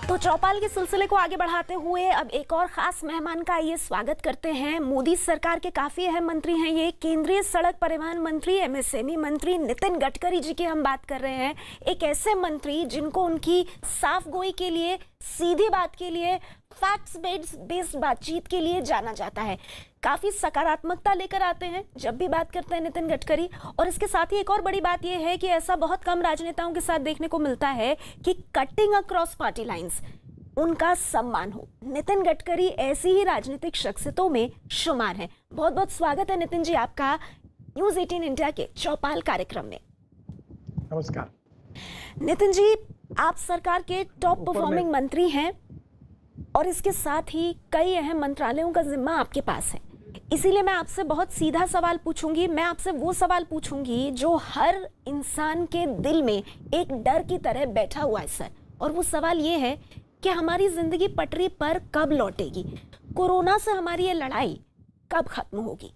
तो चौपाल के सिलसिले को आगे बढ़ाते हुए अब एक और खास मेहमान का आइए स्वागत करते हैं। मोदी सरकार के काफी अहम मंत्री हैं ये, केंद्रीय सड़क परिवहन मंत्री, एमएसएमई मंत्री नितिन गडकरी जी की हम बात कर रहे हैं। एक ऐसे मंत्री जिनको उनकी साफ गोई के लिए, सीधी बात के लिए, फैक्ट्स बेस्ड बातचीत के लिए जाना जाता है। काफी सकारात्मकता लेकर आते हैं जब भी बात करते हैं नितिन गडकरी। और इसके साथ ही एक और बड़ी बात यह है कि ऐसा बहुत कम राजनेताओं के साथ देखने को मिलता है कि कटिंग अक्रॉस पार्टी लाइंस उनका सम्मान हो। नितिन गडकरी ऐसी ही राजनीतिक शख्सियतों में शुमार हैं। बहुत बहुत स्वागत है नितिन जी आपका न्यूज़ 18 इंडिया के चौपाल कार्यक्रम में। नमस्कार नितिन जी, आप सरकार के टॉप परफॉर्मिंग मंत्री हैं और इसके साथ ही कई अहम मंत्रालयों का जिम्मा आपके पास है। इसीलिए मैं आपसे बहुत सीधा सवाल पूछूंगी। मैं आपसे वो सवाल पूछूंगी जो हर इंसान के दिल में एक डर की तरह बैठा हुआ है सर, और वो सवाल ये है कि हमारी जिंदगी पटरी पर कब लौटेगी? कोरोना से हमारी ये लड़ाई कब खत्म होगी?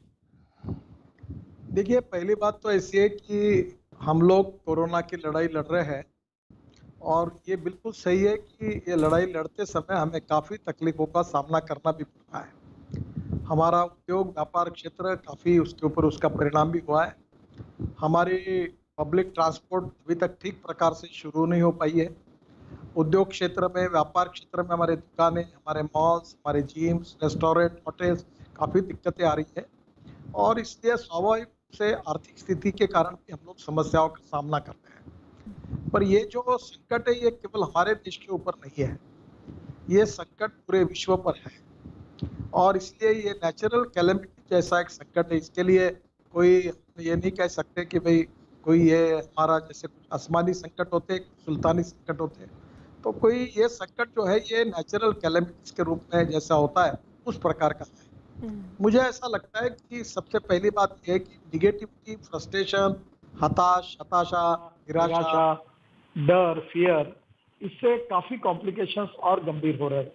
देखिए, पहली बात तो ऐसी है कि हम लोग कोरोना की लड़ाई लड़ रहे हैं और ये बिल्कुल सही है कि ये लड़ाई लड़ते समय हमें काफ़ी तकलीफों का सामना करना भी पड़ रहा है। हमारा उद्योग व्यापार क्षेत्र काफ़ी उसके ऊपर उसका परिणाम भी हुआ है। हमारी पब्लिक ट्रांसपोर्ट अभी तक ठीक प्रकार से शुरू नहीं हो पाई है। उद्योग क्षेत्र में, व्यापार क्षेत्र में हमारे दुकानें, हमारे मॉल्स, हमारे जिम्स, रेस्टोरेंट, होटल्स काफ़ी दिक्कतें आ रही है और इसलिए स्वाभाविक से आर्थिक स्थिति के कारण भी हम लोग समस्याओं का सामना कर रहे हैं। पर ये जो संकट है ये केवल हमारे देश के ऊपर नहीं है, ये संकट पूरे विश्व पर है और इसलिए ये नेचुरल कैलेमिटी जैसा एक संकट है। इसके लिए कोई ये नहीं कह सकते कि भाई कोई ये हमारा जैसे कुछ आसमानी संकट होते हैं, सुल्तानी संकट होते हैं, तो कोई ये संकट जो है ये नेचुरल कैलेमिटीज के रूप में जैसा होता है उस प्रकार का है। मुझे ऐसा लगता है कि सबसे पहली बात यह है कि निगेटिविटी, फ्रस्ट्रेशन, हताशा, निराशा, डर, फियर, इससे काफी कॉम्प्लिकेशंस और गंभीर हो रहे हैं।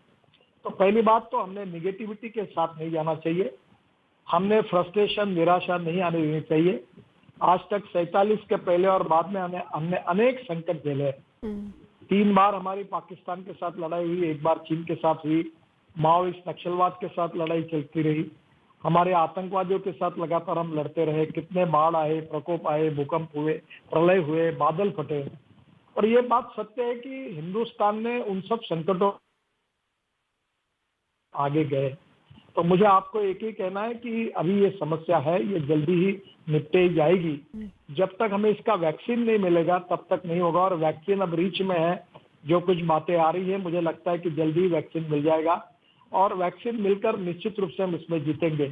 तो पहली बात तो हमने निगेटिविटी के साथ नहीं जाना चाहिए, हमने फ्रस्ट्रेशन, निराशा नहीं आने देनी चाहिए। आज तक 47 के पहले और बाद में हमने अनेक संकट झेले। 3 बार हमारी पाकिस्तान के साथ लड़ाई हुई, 1 बार चीन के साथ हुई, माओवादी नक्सलवाद के साथ लड़ाई चलती रही, हमारे आतंकवादियों के साथ लगातार हम लड़ते रहे। कितने बाढ़ आए, प्रकोप आए, भूकंप हुए, प्रलय हुए, बादल फटे। और ये बात सत्य है कि हिंदुस्तान ने उन सब संकटों आगे गए। तो मुझे आपको एक ही कहना है कि अभी ये समस्या है, ये जल्दी ही निपटे जाएगी। जब तक हमें इसका वैक्सीन नहीं मिलेगा तब तक नहीं होगा, और वैक्सीन अब रीच में है। जो कुछ बातें आ रही है, मुझे लगता है कि जल्दी ही वैक्सीन मिल जाएगा और वैक्सीन मिलकर निश्चित रूप से हम इसमें जीतेंगे।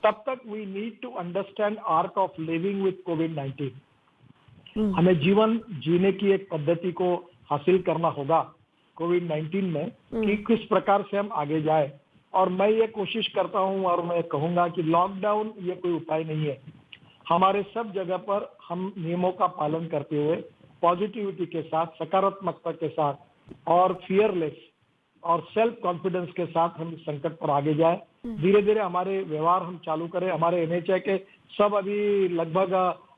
तब तक we need to understand arc of living with कोविड-19। हमें जीवन जीने की एक पद्धति को हासिल करना होगा कोविड-19 में, कि किस प्रकार से हम आगे जाए। और मैं ये कोशिश करता हूं और मैं कहूंगा कि लॉकडाउन ये कोई उपाय नहीं है। हमारे सब जगह पर हम नियमों का पालन करते हुए पॉजिटिविटी के साथ, सकारात्मकता के साथ और फियरलेस और सेल्फ कॉन्फिडेंस के साथ हम इस संकट पर आगे जाए। धीरे धीरे हमारे व्यवहार हम चालू करें। हमारे एनएचए के सब अभी लगभग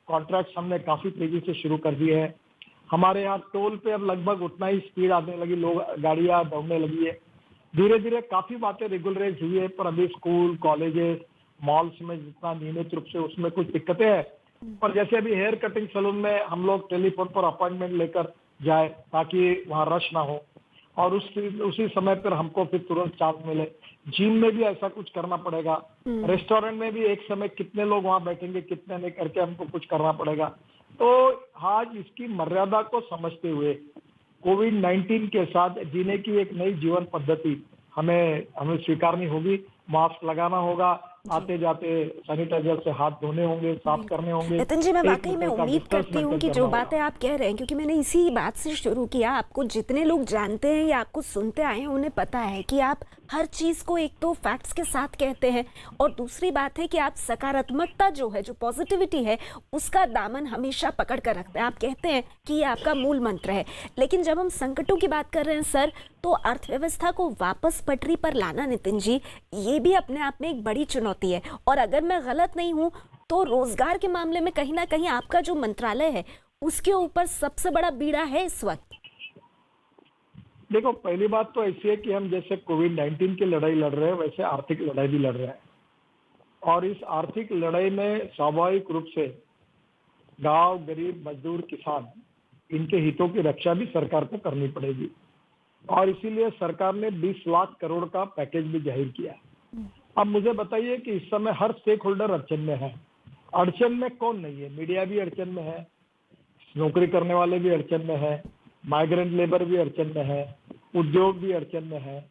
कॉन्ट्रैक्ट हमने काफी तेजी से शुरू कर दिए हैं। हमारे यहाँ टोल पे अब लगभग उतना ही स्पीड आने लगी, लोग गाड़ियां दौड़ने लगी है। धीरे धीरे काफी बातें रेगुलराइज हुई है, पर अभी स्कूल, कॉलेजेस, मॉल्स में जितना नियमित रूप से उसमें कुछ दिक्कतें हैं। पर जैसे अभी हेयर कटिंग सैलून में हम लोग टेलीफोन पर अपॉइंटमेंट लेकर जाए ताकि वहाँ रश ना हो और उसी समय पर हमको फिर तुरंत चांस मिले। जिम में भी ऐसा कुछ करना पड़ेगा। रेस्टोरेंट में भी एक समय कितने लोग वहां बैठेंगे, कितने नहीं करके हमको कुछ करना पड़ेगा। तो आज इसकी मर्यादा को समझते हुए कोविड-19 के साथ जीने की एक नई जीवन पद्धति हमें स्वीकारनी होगी। मास्क लगाना होगा, आते जाते सैनिटाइजर से हाथ धोने होंगे, साफ करने होंगे। नितिन जी, मैं वाकई में उम्मीद करती हूँ कि जो बातें आप कह रहे हैं, क्योंकि मैंने इसी बात से शुरू किया, आपको जितने लोग जानते हैं या आपको सुनते आए हैं उन्हें पता है कि आप हर चीज़ को एक तो फैक्ट्स के साथ कहते हैं और दूसरी बात है कि आप सकारात्मकता जो है, जो पॉजिटिविटी है, उसका दामन हमेशा पकड़ कर रखते हैं। आप कहते हैं कि ये आपका मूल मंत्र है। लेकिन जब हम संकटों की बात कर रहे हैं सर, तो अर्थव्यवस्था को वापस पटरी पर लाना नितिन जी, ये भी अपने आप में एक बड़ी चुनौती है। और अगर मैं गलत नहीं हूँ तो रोजगार के मामले में कहीं ना कहीं आपका जो मंत्रालय है उसके ऊपर सबसे बड़ा बीड़ा है इस वक्त। देखो, पहली बात तो ऐसी है कि हम जैसे कोविड-19 की लड़ाई लड़ रहे हैं, वैसे आर्थिक लड़ाई भी लड़ रहे हैं। और इस आर्थिक लड़ाई में स्वाभाविक रूप से गांव, गरीब, मजदूर, किसान, इनके हितों की रक्षा भी सरकार को करनी पड़ेगी। और इसीलिए सरकार ने 20 लाख करोड़ का पैकेज भी जाहिर किया। अब मुझे बताइए कि इस समय हर स्टेक होल्डर अड़चन में है। अड़चन में कौन नहीं है? मीडिया भी अड़चन में है, नौकरी करने वाले भी अड़चन में है, माइग्रेंट लेबर भी अड़चन में है, उद्योग भी अड़चन में है,